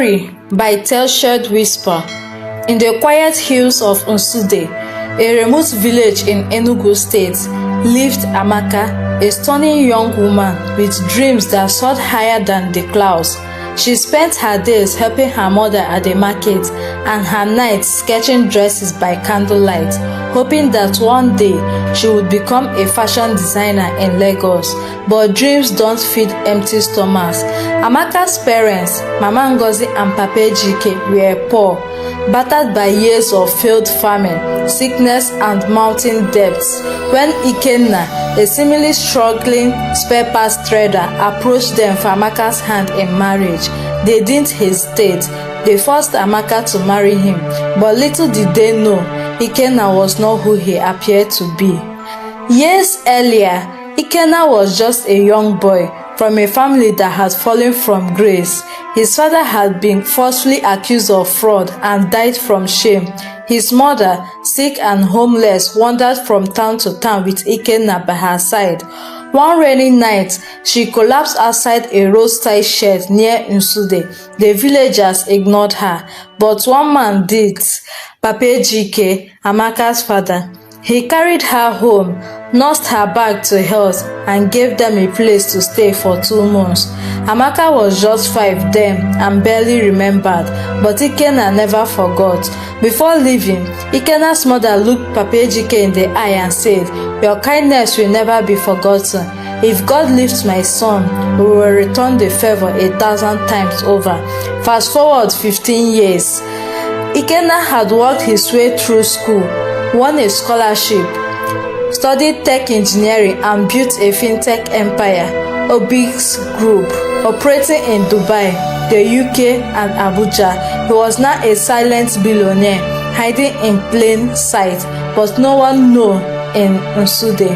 Story by Taleshade Whisper. In the quiet hills of Nsude, a remote village in Enugu State, lived Amaka, a stunning young woman with dreams that soared higher than the clouds. She spent her days helping her mother at the market and her nights sketching dresses by candlelight, hoping that one day she would become a fashion designer in Lagos. But dreams don't feed empty stomachs. Amaka's parents, Mama Ngozi and Papa Ejike, were poor, battered by years of failed farming, sickness and mounting debts. When Ikenna, a seemingly struggling spare parts trader, approached them for Amaka's hand in marriage, they didn't hesitate. They forced Amaka to marry him, but little did they know Ikenna was not who he appeared to be. Years earlier, Ikenna was just a young boy from a family that had fallen from grace. His father had been falsely accused of fraud and died from shame. His mother, sick and homeless, wandered from town to town with Ikenna by her side. One rainy night, she collapsed outside a roadside shed near Nsude. The villagers ignored her, but one man did. Papa Ejike, Amaka's father. He carried her home, nursed her back to health, and gave them a place to stay for 2 months. Amaka was just 5 then and barely remembered, but Ikenna never forgot. Before leaving, Ikenna's mother looked Papa Ejike in the eye and said, "Your kindness will never be forgotten. If God lifts my son, we will return the favor 1,000 times over." Fast forward 15 years. Ikenna had worked his way through school, won a scholarship, studied tech engineering, and built a fintech empire, Obix Group, operating in Dubai, the UK, and Abuja. He was now a silent billionaire, hiding in plain sight, but no one knew in Nsude.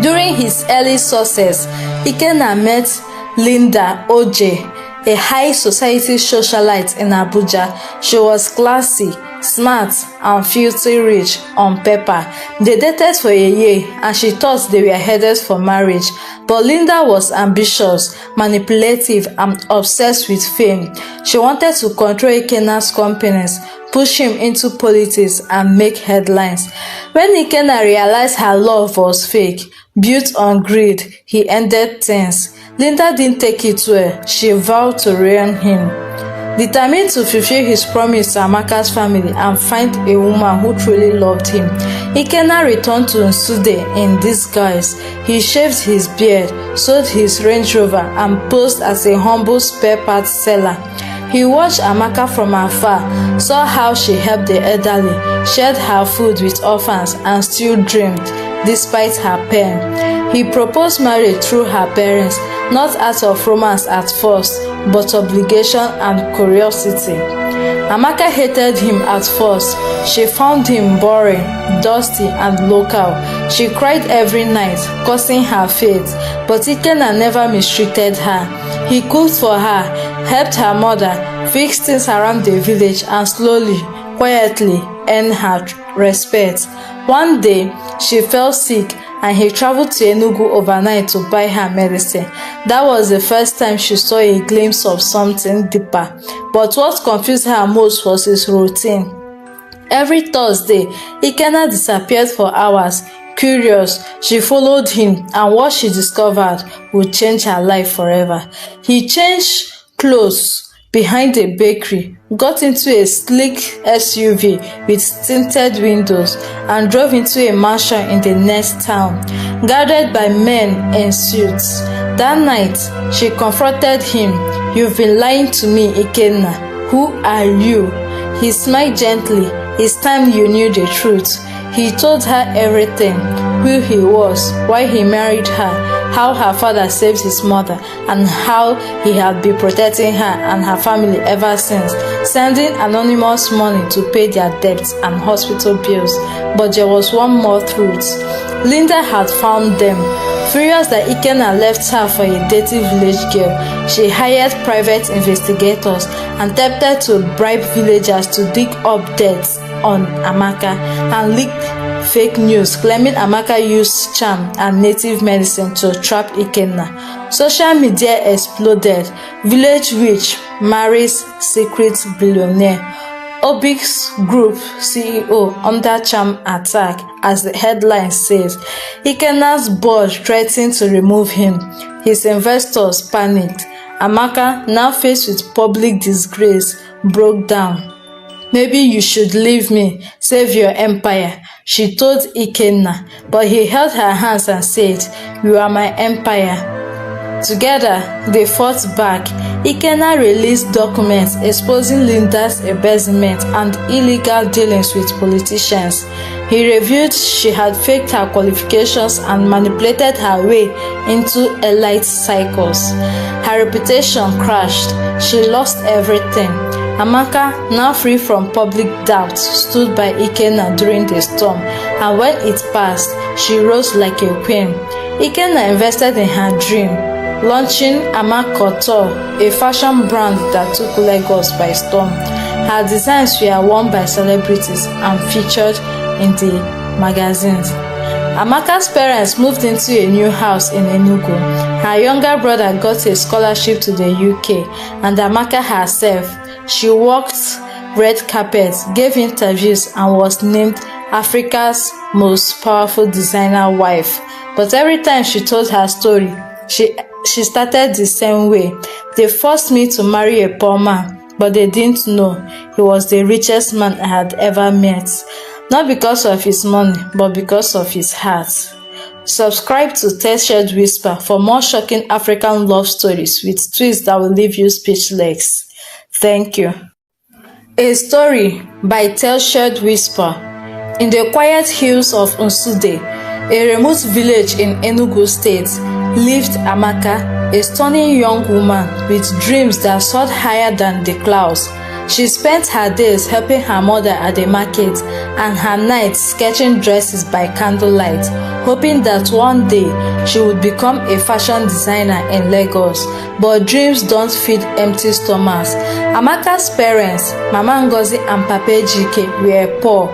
During his early success, Ikenna met Linda Oje, a high society socialite in Abuja. She was classy, smart, and filthy rich on paper. They dated for a year and she thought they were headed for marriage. But Linda was ambitious, manipulative, and obsessed with fame. She wanted to control Ikenna's companies, push him into politics, and make headlines. When Ikenna realized her love was fake, built on greed, he ended things. Linda didn't take it well. She vowed to ruin him. Determined to fulfill his promise to Amaka's family and find a woman who truly loved him, Ikenna returned to Nsude in disguise. He shaved his beard, sold his Range Rover, and posed as a humble spare parts seller. He watched Amaka from afar, saw how she helped the elderly, shared her food with orphans, and still dreamed, despite her pain. He proposed marriage through her parents, not out of romance at first, but obligation and curiosity. Amaka hated him at first. She found him boring, dusty, and local. She cried every night, cursing her fate, but Ikenna never mistreated her. He cooked for her, helped her mother, fixed things around the village, and slowly, quietly earned her respect. One day, she fell sick and he traveled to Enugu overnight to buy her medicine. That was the first time she saw a glimpse of something deeper. But what confused her most was his routine. Every Thursday, Ikenna disappeared for hours. Curious, she followed him, and what she discovered would change her life forever. He changed clothes behind a bakery, got into a sleek SUV with tinted windows, and drove into a mansion in the next town, guarded by men in suits. That night, she confronted him. "You've been lying to me, Ikenna. Who are you?" He smiled gently. "It's time you knew the truth." He told her everything: who he was, why he married her, how her father saved his mother, and how he had been protecting her and her family ever since, sending anonymous money to pay their debts and hospital bills. But there was one more truth. Linda had found them. Furious that Ikenna left her for a dirty village girl, she hired private investigators and attempted to bribe villagers to dig up debts on Amaka and leak fake news claiming Amaka used charm and native medicine to trap Ikenna. Social media exploded. Village witch marries secret billionaire. Obix Group CEO under charm attack, as the headline says. Ikenna's board threatened to remove him. His investors panicked. Amaka, now faced with public disgrace, broke down. "Maybe you should leave me, save your empire," she told Ikenna, but he held her hands and said, "You are my empire." Together, they fought back. Ikenna released documents exposing Linda's embezzlement and illegal dealings with politicians. He revealed she had faked her qualifications and manipulated her way into elite cycles. Her reputation crashed. She lost everything. Amaka, now free from public doubt, stood by Ikenna during the storm, and when it passed, she rose like a queen. Ikenna invested in her dream, launching Amakoto, a fashion brand that took Lagos by storm. Her designs were worn by celebrities and featured in the magazines. Amaka's parents moved into a new house in Enugu. Her younger brother got a scholarship to the UK, and Amaka herself, she walked red carpets, gave interviews, and was named Africa's most powerful designer wife. But every time she told her story, she started the same way. "They forced me to marry a poor man, but they didn't know he was the richest man I had ever met. Not because of his money, but because of his heart." Subscribe to Taleshade Whisper for more shocking African love stories with twists that will leave you speechless. Thank you. A story by Taleshade Whisper. In the quiet hills of Unsude, a remote village in Enugu State, lived Amaka, a stunning young woman with dreams that soared higher than the clouds. She spent her days helping her mother at the market and her nights sketching dresses by candlelight, hoping that one day she would become a fashion designer in Lagos. But dreams don't feed empty stomachs. Amaka's parents, Mama Ngozi and Papa Ejike, were poor,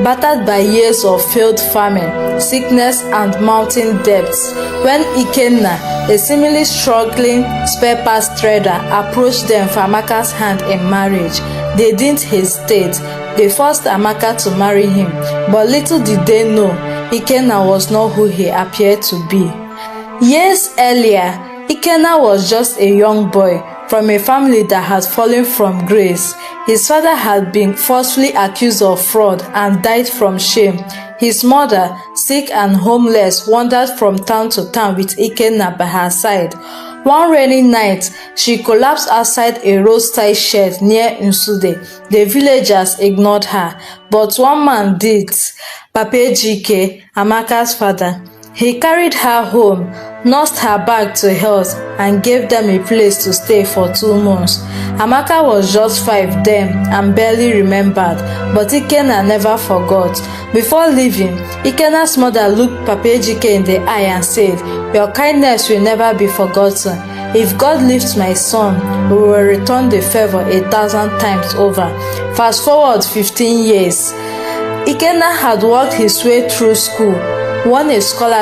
battered by years of failed farming, sickness and mounting debts. When Ikenna, a seemingly struggling spare parts trader, approached them for Amaka's hand in marriage, they didn't hesitate. They forced Amaka to marry him, but little did they know Ikenna was not who he appeared to be. Years earlier, Ikenna was just a young boy from a family that had fallen from grace. His father had been falsely accused of fraud and died from shame. His mother, sick and homeless, wandered from town to town with Ikenna by her side. One rainy night, she collapsed outside a roadside shed near Nsude. The villagers ignored her, but one man did. Papa Ejike, Amaka's father. He carried her home, nursed her back to health, and gave them a place to stay for 2 months. Amaka was just 5 then and barely remembered, but Ikenna never forgot. Before leaving, Ikenna's mother looked Papa Ejike in the eye and said, "Your kindness will never be forgotten. If God lifts my son, we will return the favor 1,000 times over." Fast forward 15 years. Ikenna had worked his way through school, won a scholarship